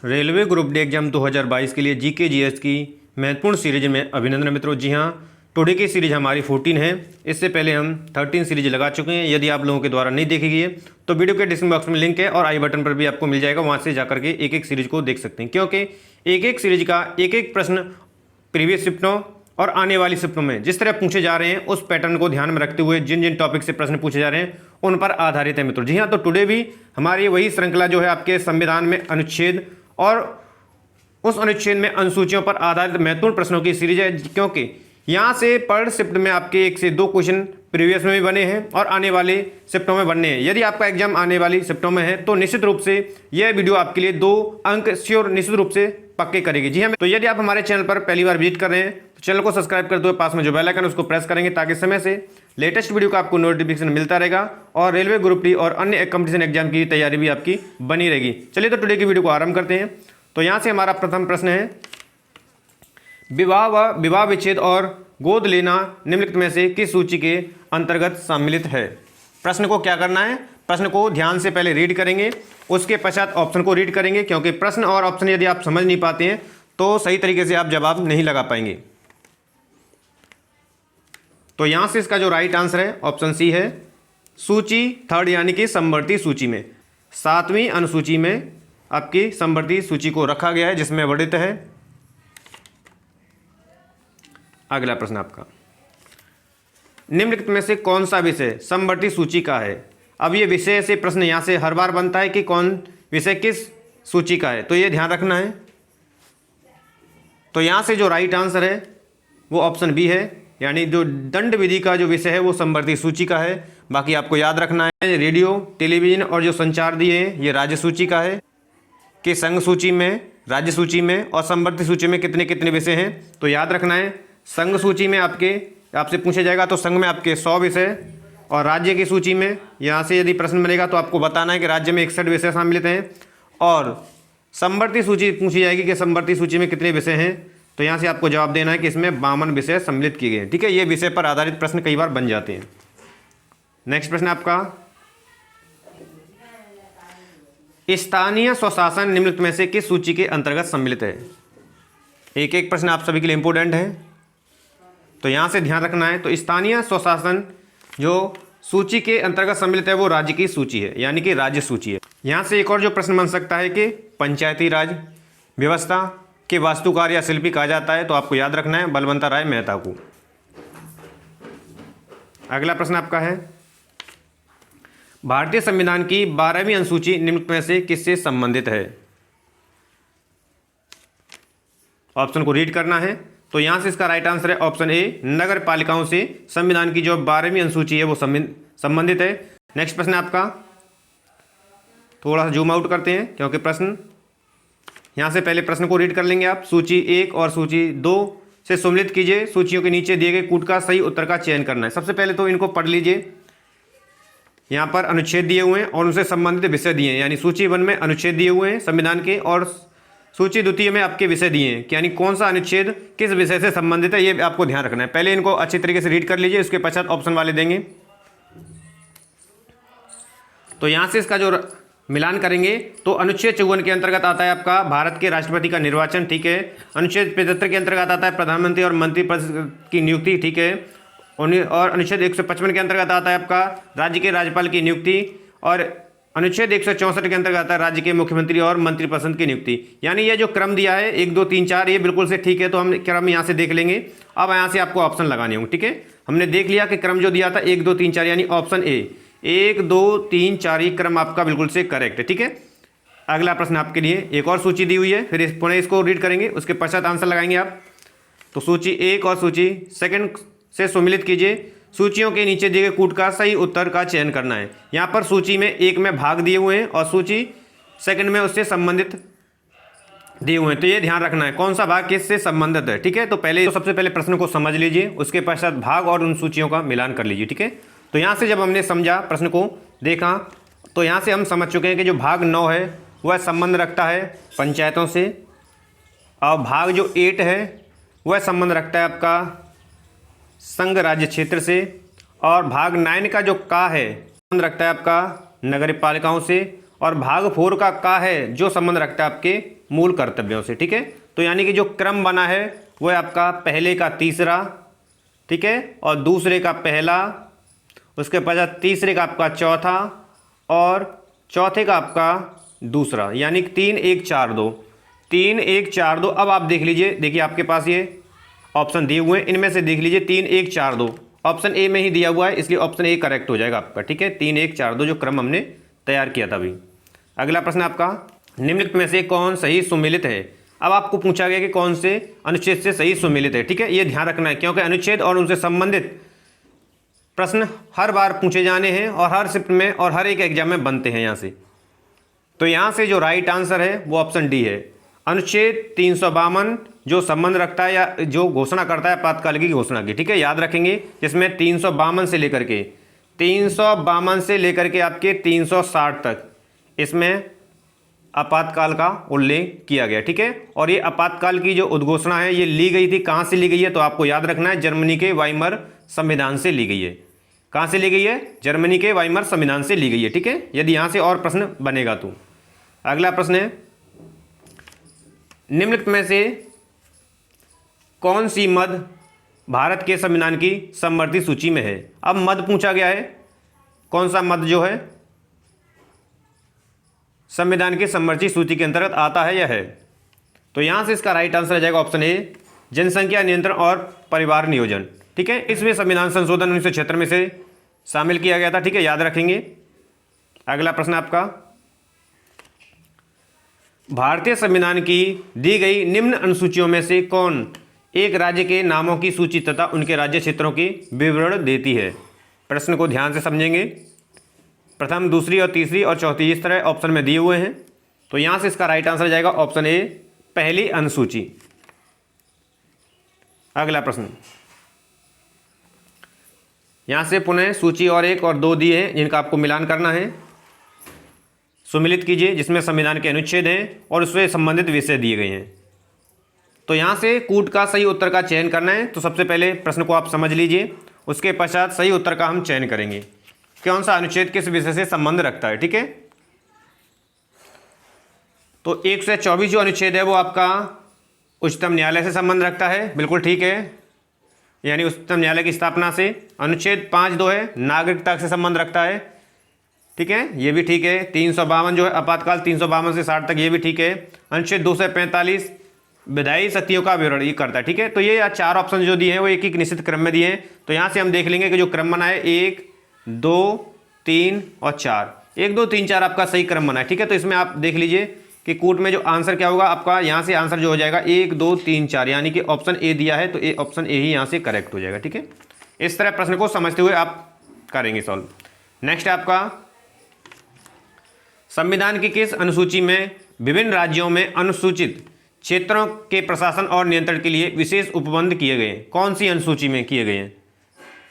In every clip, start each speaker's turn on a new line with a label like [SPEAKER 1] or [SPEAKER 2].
[SPEAKER 1] Railway group D exam 2022 के लिए GK GS की महत्वपूर्ण सीरीज में अभिनंदन मित्रों। जी हाँ, टुडे की सीरीज हमारी 14 है। इससे पहले हम 13 सीरीज लगा चुके हैं। यदि आप लोगों के द्वारा नहीं देखी गई है तो वीडियो के डिस्क्रिप्शन बॉक्स में लिंक है और आई बटन पर भी आपको मिल जाएगा, वहाँ से जाकर के एक एक सीरीज को देख सकते हैं, क्योंकि एक एक सीरीज का एक एक प्रश्न प्रीवियस शिफ्टों और आने वाली शिफ्टों में जिस तरह पूछे जा रहे हैं उस पैटर्न को ध्यान में रखते हुए जिन जिन टॉपिक से प्रश्न पूछे जा रहे हैं उन पर आधारित है मित्रों। जी हाँ, तो टुडे भी हमारी वही श्रृंखला जो है आपके संविधान में अनुच्छेद और उस अनुच्छेद में अनुसूचियों पर आधारित महत्वपूर्ण प्रश्नों की सीरीज है, क्योंकि यहाँ से पर शिफ्ट में आपके 1 से 2 क्वेश्चन प्रीवियस में भी बने हैं और आने वाले शिफ्टों में बनने हैं। यदि आपका एग्जाम आने वाली शिफ्टों में है तो निश्चित रूप से यह वीडियो आपके लिए 2 अंक श्योर निश्चित रूप से पक्के करेगी। जी हाँ, तो यदि आप हमारे चैनल पर पहली बार विजिट कर रहे हैं तो चैनल को सब्सक्राइब कर दो, पास में जो बेल आइकन उसको प्रेस करेंगे ताकि समय से लेटेस्ट वीडियो का आपको नोटिफिकेशन मिलता रहेगा और रेलवे ग्रुप डी और अन्य कंपटीशन एग्जाम की तैयारी भी आपकी बनी रहेगी। चलिए तो टुडे की वीडियो को आरंभ करते हैं। तो यहाँ से हमारा प्रथम प्रश्न है, विवाह व विवाह विच्छेद और गोद लेना निम्नलिखित में से किस सूची के अंतर्गत सम्मिलित है। प्रश्न को क्या करना है, प्रश्न को ध्यान से पहले रीड करेंगे, उसके पश्चात ऑप्शन को रीड करेंगे, क्योंकि प्रश्न और ऑप्शन यदि आप समझ नहीं पाते हैं तो सही तरीके से आप जवाब नहीं लगा पाएंगे। तो यहां से इसका जो राइट आंसर है ऑप्शन सी है, सूची थर्ड यानी कि समवर्ती सूची में 7वीं अनुसूची में आपकी समवर्ती सूची को रखा गया है जिसमें वर्णित है। अगला प्रश्न आपका, निम्नलिखित में से कौन सा विषय समवर्ती सूची का है। अब ये विषय से प्रश्न यहाँ से हर बार बनता है कि कौन विषय किस सूची का है, तो ये ध्यान रखना है। तो यहाँ से जो राइट आंसर है वो ऑप्शन बी है, यानी जो दंड विधि का जो विषय है वो समवर्ती सूची का है। बाकी आपको याद रखना है रेडियो टेलीविजन और जो संचार दिए हैं ये राज्य सूची का है, कि संघ सूची में, राज्य सूची में और समवर्ती सूची में कितने कितने विषय हैं। तो याद रखना है, संघ सूची में आपसे पूछा जाएगा तो संघ में आपके 100 विषय, और राज्य की सूची में यहाँ से यदि प्रश्न बनेगा तो आपको बताना है कि राज्य में 61 विषय सम्मिलित हैं, और समवर्ती सूची पूछी जाएगी कि समवर्ती सूची में कितने विषय हैं, तो यहाँ से आपको जवाब देना है कि इसमें 52 विषय सम्मिलित किए गए हैं। ठीक है, ये विषय पर आधारित प्रश्न कई बार बन जाते हैं। नेक्स्ट प्रश्न आपका, स्थानीय स्वशासन निम्नलिखित में से किस सूची के अंतर्गत सम्मिलित है। एक एक प्रश्न आप सभी के लिए इंपॉर्टेंट है, तो यहाँ से ध्यान रखना है। तो स्थानीय स्वशासन जो सूची के अंतर्गत सम्मिलित है वो राज्य की सूची है, यानी कि राज्य सूची है। यहाँ से एक और जो प्रश्न बन सकता है कि पंचायती राज व्यवस्था के वास्तुकार या शिल्पी कहा जाता है, तो आपको याद रखना है बलवंत राय मेहता को। अगला प्रश्न आपका है, भारतीय संविधान की 12वीं अनुसूची निम्नलिखित में से किससे संबंधित है। ऑप्शन को रीड करना है। तो यहां से इसका राइट आंसर है ऑप्शन ए, नगर पालिकाओं से संविधान की जो 12वीं अनुसूची है वो संबंधित है। नेक्स्ट प्रश्न आपका, थोड़ा सा जूम आउट करते हैं क्योंकि प्रश्न यहां से पहले प्रश्न को रीड कर लेंगे आप। सूची 1 और सूची 2 से सम्मिलित कीजिए, सूचियों के नीचे दिए गए कूट का सही उत्तर का चयन करना है। सबसे पहले तो इनको पढ़ लीजिए। यहाँ पर अनुच्छेद दिए हुए हैं और उनसे संबंधित विषय दिए हैं, यानी सूची 1 में अनुच्छेद दिए हुए हैं संविधान के, और सूची 2 में आपके विषय दिए हैं, यानी कौन सा अनुच्छेद किस विषय से संबंधित है ये आपको ध्यान रखना है। पहले इनको अच्छी तरीके से रीड कर लीजिए, उसके पश्चात ऑप्शन वाले देंगे। तो यहाँ से इसका जो मिलान करेंगे तो अनुच्छेद 54 के अंतर्गत आता है आपका भारत के राष्ट्रपति का निर्वाचन, ठीक है। अनुच्छेद 75 के अंतर्गत आता है प्रधानमंत्री और मंत्रिपरिषद की नियुक्ति, ठीक है। और अनुच्छेद 155 के अंतर्गत आता है आपका राज्य के राज्यपाल की नियुक्ति, और अनुच्छेद 164 के अंतर्गत आता है राज्य के मुख्यमंत्री और मंत्रिपरिषद की नियुक्ति। यानी ये जो क्रम दिया है 1 2 3 4 ये बिल्कुल से ठीक है, तो हम क्रम यहाँ से देख लेंगे। अब यहाँ से आपको ऑप्शन लगाने होंगे, ठीक है। हमने देख लिया कि क्रम जो दिया था 1 2 3 4, यानी ऑप्शन ए 1 2 3 4 ये क्रम आपका बिल्कुल से करेक्ट है, ठीक है। अगला प्रश्न आपके लिए, एक और सूची दी हुई है, फिर पुनः इसको रीड करेंगे, उसके पश्चात आंसर लगाएंगे आप। तो सूची 1 और सूची 2 से सम्मिलित कीजिए, सूचियों के नीचे दिए गए कूट का सही उत्तर का चयन करना है। यहाँ पर सूची में 1 में भाग दिए हुए हैं और सूची 2 में उससे संबंधित दिए हुए हैं, तो ये ध्यान रखना है कौन सा भाग किससे संबंधित है, ठीक है। तो सबसे पहले प्रश्न को समझ लीजिए, उसके पश्चात भाग और उन सूचियों का मिलान कर लीजिए, ठीक है। तो यहाँ से जब हमने समझा, प्रश्न को देखा, तो यहाँ से हम समझ चुके हैं कि जो भाग 9 है वह संबंध रखता है पंचायतों से, और भाग जो 8 है वह संबंध रखता है आपका संघ राज्य क्षेत्र से, और भाग 9 का जो का है संबंध रखता है आपका नगर पालिकाओं से, और भाग 4 का का है जो संबंध रखता है आपके मूल कर्तव्यों से, ठीक है। तो यानी कि जो क्रम बना है वो है आपका पहले का तीसरा, ठीक है, और दूसरे का पहला, उसके पश्चात तीसरे का आपका चौथा और चौथे का आपका दूसरा, यानी 3 1 4 2, 3 1 4 2। अब आप देख लीजिए, देखिए आपके पास ये ऑप्शन दिए हुए हैं, इनमें से देख लीजिए 3 1 4 2 ऑप्शन ए में ही दिया हुआ है, इसलिए ऑप्शन ए करेक्ट हो जाएगा आपका, ठीक है। 3 1 4 2 जो क्रम हमने तैयार किया था अभी। अगला प्रश्न आपका, निम्नलिखित में से कौन सही सुमेलित है। अब आपको पूछा गया कि कौन से अनुच्छेद से सही सुमेलित है, ठीक है। ये ध्यान रखना है क्योंकि अनुच्छेद और उनसे संबंधित प्रश्न हर बार पूछे जाने हैं और हर शिफ्ट में और हर एक एग्जाम में बनते हैं यहाँ से। तो यहाँ से जो राइट आंसर है वो ऑप्शन डी है। अनुच्छेद 352 जो संबंध रखता है या जो घोषणा करता है आपातकाल की घोषणा की, ठीक है, याद रखेंगे, जिसमें 352 से लेकर के आपके 360 तक इसमें आपातकाल का उल्लेख किया गया, ठीक है। और ये आपातकाल की जो उद्घोषणा है ये ली गई थी, कहाँ से ली गई है, तो आपको याद रखना है जर्मनी के वाइमर संविधान से ली गई है। कहाँ से ली गई है, जर्मनी के वाइमर संविधान से ली गई है, ठीक है, यदि यहाँ से और प्रश्न बनेगा तो। अगला प्रश्न है, निम्नलिखित में से कौन सी मद भारत के संविधान की समवर्ती सूची में है। अब मद पूछा गया है, कौन सा मद जो है संविधान की समवर्ती सूची के अंतर्गत आता है या है। तो यहां से इसका राइट आंसर आ जाएगा ऑप्शन ए, जनसंख्या नियंत्रण और परिवार नियोजन, ठीक है। इसमें संविधान संशोधन 1976 में से शामिल किया गया था, ठीक है, याद रखेंगे। अगला प्रश्न आपका, भारतीय संविधान की दी गई निम्न अनुसूचियों में से कौन एक राज्य के नामों की सूची तथा उनके राज्य क्षेत्रों की विवरण देती है। प्रश्न को ध्यान से समझेंगे, प्रथम, दूसरी और तीसरी और चौथी इस तरह ऑप्शन में दिए हुए हैं। तो यहां से इसका राइट आंसर जाएगा ऑप्शन ए, पहली अनुसूची। अगला प्रश्न, यहां से पुनः सूची और 1 और 2 दिए हैं जिनका आपको मिलान करना है। सुमिलित कीजिए जिसमें संविधान के अनुच्छेद हैं और उससे संबंधित विषय दिए गए हैं। तो यहाँ से कूट का सही उत्तर का चयन करना है। तो सबसे पहले प्रश्न को आप समझ लीजिए, उसके पश्चात सही उत्तर का हम चयन करेंगे, कौन सा अनुच्छेद किस विषय से संबंध रखता है, ठीक है। तो 124 जो अनुच्छेद है वो आपका उच्चतम न्यायालय से संबंध रखता है, बिल्कुल ठीक है, यानी उच्चतम न्यायालय की स्थापना से। अनुच्छेद 5(2) है, नागरिकता से संबंध रखता है, ठीक है, ये भी ठीक है। 352 जो है आपातकाल 352 से 60 तक, ये भी ठीक है। अनुच्छेद 245 विधायी शक्तियों का विवरण ये करता है, ठीक है। तो ये 4 ऑप्शन जो दिए हैं वो एक एक निश्चित क्रम में दिए हैं। तो यहाँ से हम देख लेंगे कि जो क्रम बना है 1 2 3 और 4, 1 2 3 4 आपका सही क्रम बना है, ठीक है। तो इसमें आप देख लीजिए कि कूट में जो आंसर क्या होगा आपका, यहाँ से आंसर जो हो जाएगा 1 2 3 4, यानी कि ऑप्शन ए दिया है तो ऑप्शन ए ही यहाँ से करेक्ट हो जाएगा, ठीक है। इस तरह प्रश्न को समझते हुए आप करेंगे सॉल्व। नेक्स्ट आपका, संविधान की किस अनुसूची में विभिन्न राज्यों में अनुसूचित क्षेत्रों के प्रशासन और नियंत्रण के लिए विशेष उपबंध किए गए हैं। कौन सी अनुसूची में किए गए हैं।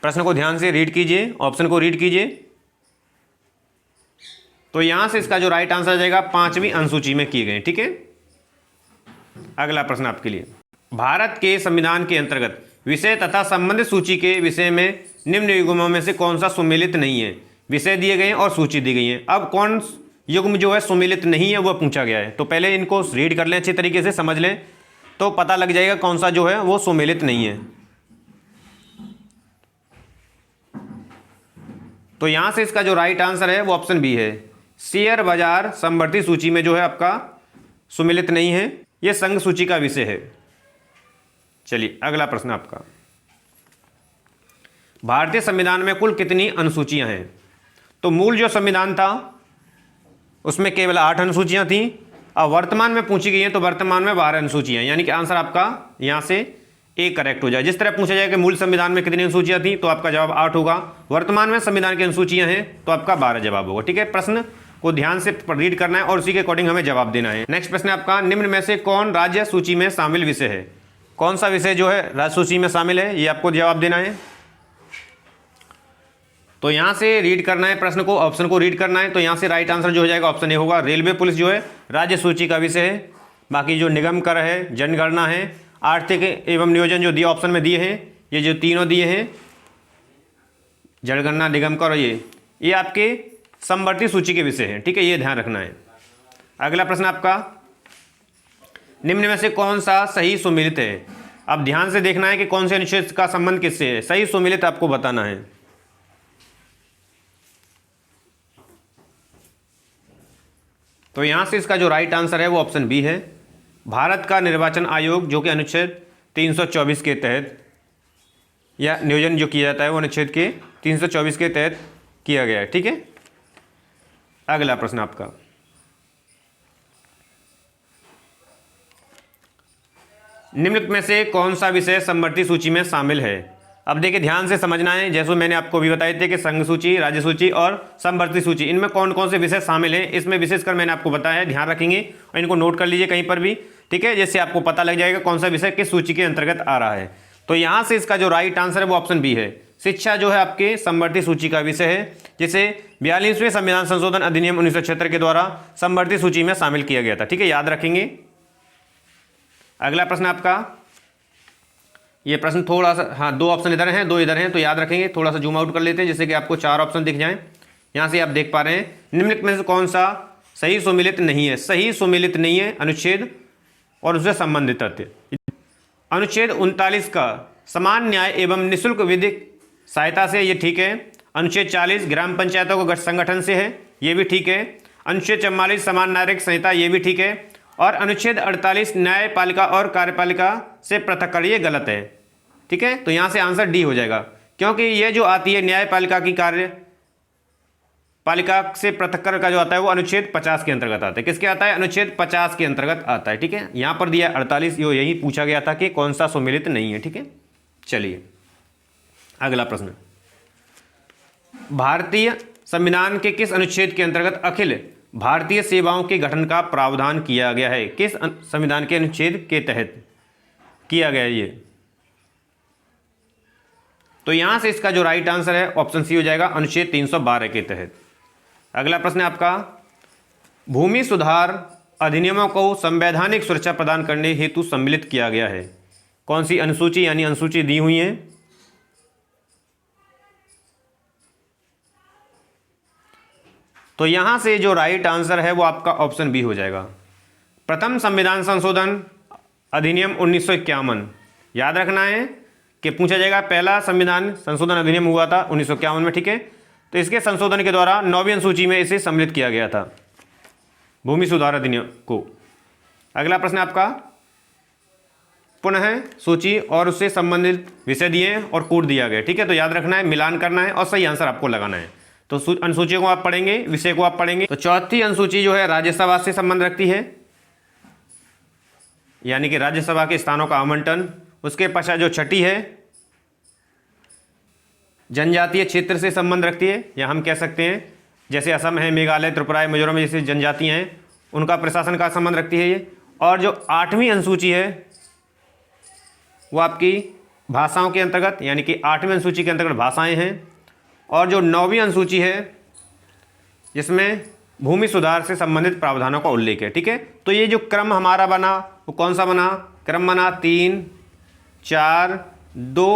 [SPEAKER 1] प्रश्न को ध्यान से रीड कीजिए, ऑप्शन को रीड कीजिए। तो यहां से इसका जो राइट आंसर आ जाएगा 5वीं अनुसूची में किए गए, ठीक है। अगला प्रश्न आपके लिए, भारत के संविधान के अंतर्गत विषय तथा संबंधित सूची के विषय में निम्न युग्मों में से कौन सा सुमेलित नहीं है। विषय दिए गए हैं और सूची दी गई है। अब कौन युग्म जो है सुमेलित नहीं है वह पूछा गया है। तो पहले इनको रीड कर लें, अच्छे तरीके से समझ लें, तो पता लग जाएगा कौन सा जो है वो सुमेलित नहीं है। तो यहां से इसका जो राइट आंसर है वो ऑप्शन बी है, शेयर बाजार समवर्ती सूची में जो है आपका सुमेलित नहीं है, यह संघ सूची का विषय है। चलिए अगला प्रश्न आपका, भारतीय संविधान में कुल कितनी अनुसूचियां हैं। तो मूल जो संविधान था उसमें केवल 8 अनुसूचियां थीं। अब वर्तमान में पूछी गई हैं तो वर्तमान में 12 अनुसूचियां, यानी कि आंसर आपका यहां से ए करेक्ट हो जाए। जिस तरह पूछा जाए कि मूल संविधान में कितनी अनुसूचियां थी तो आपका जवाब 8 होगा, वर्तमान में संविधान की अनुसूचियां हैं तो आपका 12 जवाब होगा, ठीक है। प्रश्न को ध्यान से रीड करना है और उसी के अकॉर्डिंग हमें जवाब देना है। नेक्स्ट प्रश्न आपका, निम्न में से कौन राज्य सूची में शामिल विषय है। कौन सा विषय जो है राज्य सूची में शामिल है, ये आपको जवाब देना है। तो यहां से रीड करना है प्रश्न को, ऑप्शन को रीड करना है। तो यहां से राइट आंसर जो हो जाएगा ऑप्शन ए होगा, रेलवे पुलिस जो है राज्य सूची का विषय है। बाकी जो निगम कर है, जनगणना है, आर्थिक एवं नियोजन जो दिए ऑप्शन में दिए हैं, ये जो तीनों दिए हैं जनगणना, निगम कर, ये आपके समवर्ती सूची के विषय हैं, ठीक है, ये ध्यान रखना है। अगला प्रश्न आपका, निम्न में से कौन सा सही सुमेलित है। अब ध्यान से देखना है कि कौन से अनुच्छेद का संबंध किससे है, सही सुमेलित आपको बताना है। तो यहां से इसका जो राइट आंसर है वो ऑप्शन बी है। भारत का निर्वाचन आयोग, जो कि अनुच्छेद 324 के तहत, या नियोजन जो किया जाता है वो अनुच्छेद के 324 के तहत किया गया है, ठीक है। अगला प्रश्न आपका, निम्नलिखित में से कौन सा विषय समवर्ती सूची में शामिल है। अब देखिए ध्यान से समझना है, जैसे मैंने आपको भी बताए थे कि संघ सूची, राज्य सूची और समवर्ती सूची, इनमें कौन कौन से विषय शामिल हैं, इसमें विशेषकर मैंने आपको बताया है, ध्यान रखेंगे और इनको नोट कर लीजिए कहीं पर भी, ठीक है, जिससे आपको पता लग जाएगा कौन सा विषय किस सूची के अंतर्गत आ रहा है। तो यहाँ से इसका जो राइट आंसर है वो ऑप्शन बी है। शिक्षा जो है आपके समवर्ती सूची का विषय है, जिसे 42वें संविधान संशोधन अधिनियम 1976 के द्वारा समवर्ती सूची में शामिल किया गया था, ठीक है, याद रखेंगे। अगला प्रश्न आपका, ये प्रश्न थोड़ा सा, हाँ, 2 ऑप्शन इधर हैं, 2 इधर हैं, तो याद रखेंगे। थोड़ा सा जूम आउट कर लेते हैं जिससे कि आपको 4 ऑप्शन दिख जाएं। यहाँ से आप देख पा रहे हैं, निम्नलिखित में से कौन सा सही सुमेलित नहीं है। सही सुमेलित नहीं है अनुच्छेद और उससे संबंधित तथ्य। अनुच्छेद 39 का समान न्याय एवं निःशुल्क विधिक सहायता से, ये ठीक है। अनुच्छेद 40 ग्राम पंचायतों को गठन संगठन से है, ये भी ठीक है। अनुच्छेद 44 समान नागरिक संहिता, ये भी ठीक है। और अनुच्छेद 48 न्यायपालिका और कार्यपालिका से पृथक कर, ये गलत है, ठीक है। तो यहाँ से आंसर डी हो जाएगा, क्योंकि ये जो आती है न्यायपालिका की कार्यपालिका से पृथक्कर का जो आता है वो अनुच्छेद 50 के अंतर्गत आता है। किसके आता है, अनुच्छेद 50 के अंतर्गत आता है, ठीक है। यहाँ पर दिया 48, यो यही पूछा गया था कि कौन सा सुमेलित नहीं है, ठीक है। चलिए अगला प्रश्न, भारतीय संविधान के किस अनुच्छेद के अंतर्गत अखिल भारतीय सेवाओं के गठन का प्रावधान किया गया है। किस संविधान के अनुच्छेद के तहत किया गया है ये। तो यहां से इसका जो राइट आंसर है ऑप्शन सी हो जाएगा, अनुच्छेद 312 के तहत। अगला प्रश्न है आपका, भूमि सुधार अधिनियमों को संवैधानिक सुरक्षा प्रदान करने हेतु सम्मिलित किया गया है। कौन सी अनुसूची यानी अनुसूची दी हुई है। तो यहां से जो राइट आंसर है वो आपका ऑप्शन बी हो जाएगा। प्रथम संविधान संशोधन अधिनियम 1951, याद रखना है कि पूछा जाएगा, पहला संविधान संशोधन अधिनियम हुआ था 1951 में, ठीक है। तो इसके संशोधन के द्वारा 9वीं अनुसूची में इसे सम्मिलित किया गया था, भूमि सुधार अधिनियम को। अगला प्रश्न आपका, पुनः सूची और उससे संबंधित विषय दिए और कोड दिया गया, ठीक है। तो याद रखना है, मिलान करना है और सही आंसर आपको लगाना है। तो अनुसूची को आप पढ़ेंगे, विषय को आप पढ़ेंगे। तो चौथी अनुसूची जो है राज्यसभा से संबंध रखती है, यानी कि राज्यसभा के स्थानों का आवंटन। उसके पश्चात जो छठी है जनजातीय क्षेत्र से संबंध रखती है, या हम कह सकते हैं जैसे असम है, मेघालय, त्रिपुरा, मिजोरम जैसे जनजातियां हैं उनका प्रशासन का संबंध रखती है ये। और जो 8वीं अनुसूची है वो आपकी भाषाओं के अंतर्गत, यानी कि 8वीं अनुसूची के अंतर्गत भाषाएं हैं। और जो 9वीं अनुसूची है जिसमें भूमि सुधार से संबंधित प्रावधानों का उल्लेख है, ठीक है। तो ये जो क्रम हमारा बना वो कौन सा बना, क्रम बना 3 4 2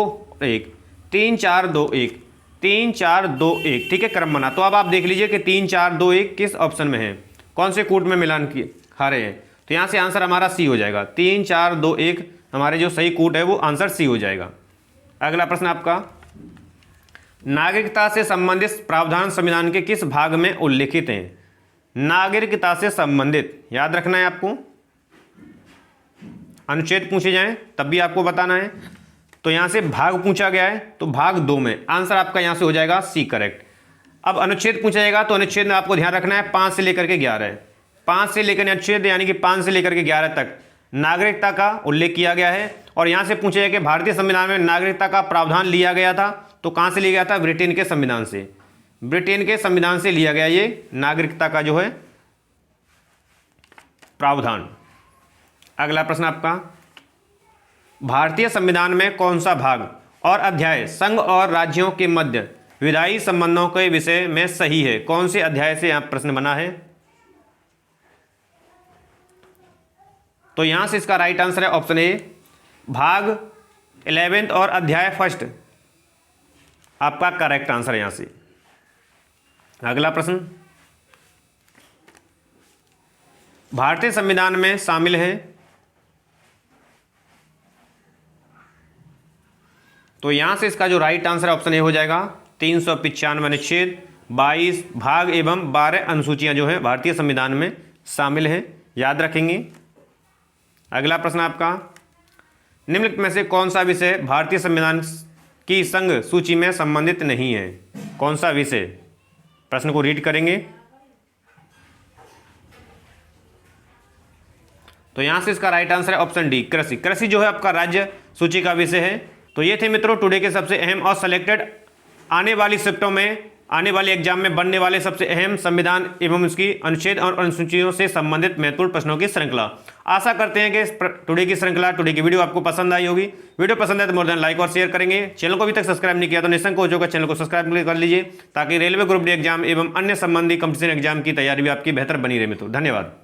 [SPEAKER 1] 1, 3 4 2 1, 3 4 2 1, ठीक है, क्रम बना। तो अब आप देख लीजिए कि 3 4 2 1 किस ऑप्शन में है, कौन से कूट में मिलान किए हारे हैं। तो यहाँ से आंसर हमारा सी हो जाएगा, 3 4 2 1 हमारे जो सही कूट है वो आंसर सी हो जाएगा। अगला प्रश्न आपका, नागरिकता से संबंधित प्रावधान संविधान के किस भाग में उल्लिखित हैं। नागरिकता से संबंधित, याद रखना है आपको, अनुच्छेद पूछे जाएं तब भी आपको बताना है। तो यहां से भाग पूछा गया है तो भाग 2 में आंसर आपका यहां से हो जाएगा सी करेक्ट। अब अनुच्छेद पूछा जाएगा तो अनुच्छेद में आपको ध्यान रखना है 5 से लेकर के 11 है, 5 से लेकर अनुच्छेद यानी कि 5 से लेकर के 11 तक नागरिकता का उल्लेख किया गया है। और यहां से पूछा जाए कि भारतीय संविधान में नागरिकता का प्रावधान लिया गया था, तो कहां से लिया गया था, ब्रिटेन के संविधान से, ब्रिटेन के संविधान से लिया गया ये नागरिकता का जो है प्रावधान। अगला प्रश्न आपका, भारतीय संविधान में कौन सा भाग और अध्याय संघ और राज्यों के मध्य विधायी संबंधों के विषय में सही है। कौन से अध्याय से यहां प्रश्न बना है। तो यहां से इसका राइट आंसर है ऑप्शन ए, भाग 11 और अध्याय 1 आपका करेक्ट आंसर है यहां से। अगला प्रश्न, भारतीय संविधान में शामिल हैं? तो यहां से इसका जो राइट आंसर ऑप्शन ए हो जाएगा 395 अनुच्छेद, 22 भाग एवं 12 अनुसूचियां जो है भारतीय संविधान में शामिल हैं, याद रखेंगे। अगला प्रश्न आपका, निम्नलिखित में से कौन सा विषय भारतीय संविधान की संघ सूची में संबंधित नहीं है? कौन सा विषय? प्रश्न को रीड करेंगे। तो यहां से इसका राइट आंसर है ऑप्शन डी, कृषि। कृषि जो है आपका राज्य सूची का विषय है। तो ये थे मित्रों टुडे के सबसे अहम और सिलेक्टेड आने वाली शिफ्टों में, आने वाले एग्जाम में बनने वाले सबसे अहम संविधान एवं उसकी अनुच्छेद और अनुसूचियों से संबंधित महत्वपूर्ण प्रश्नों की श्रृंखला। आशा करते हैं कि टुडे की श्रृंखला, टुडे की वीडियो आपको पसंद आई होगी। वीडियो पसंद है तो मोर देन लाइक और शेयर करेंगे। चैनल को अभी तक सब्सक्राइब नहीं किया तो निःसंकोच हो जाएगा, चैनल को सब्सक्राइब कर लीजिए ताकि रेलवे ग्रुप डी एग्जाम एवं अन्य संबंधी कंपटीशन एग्जाम की तैयारी भी आपकी बेहतर बनी रहे मित्रों। धन्यवाद।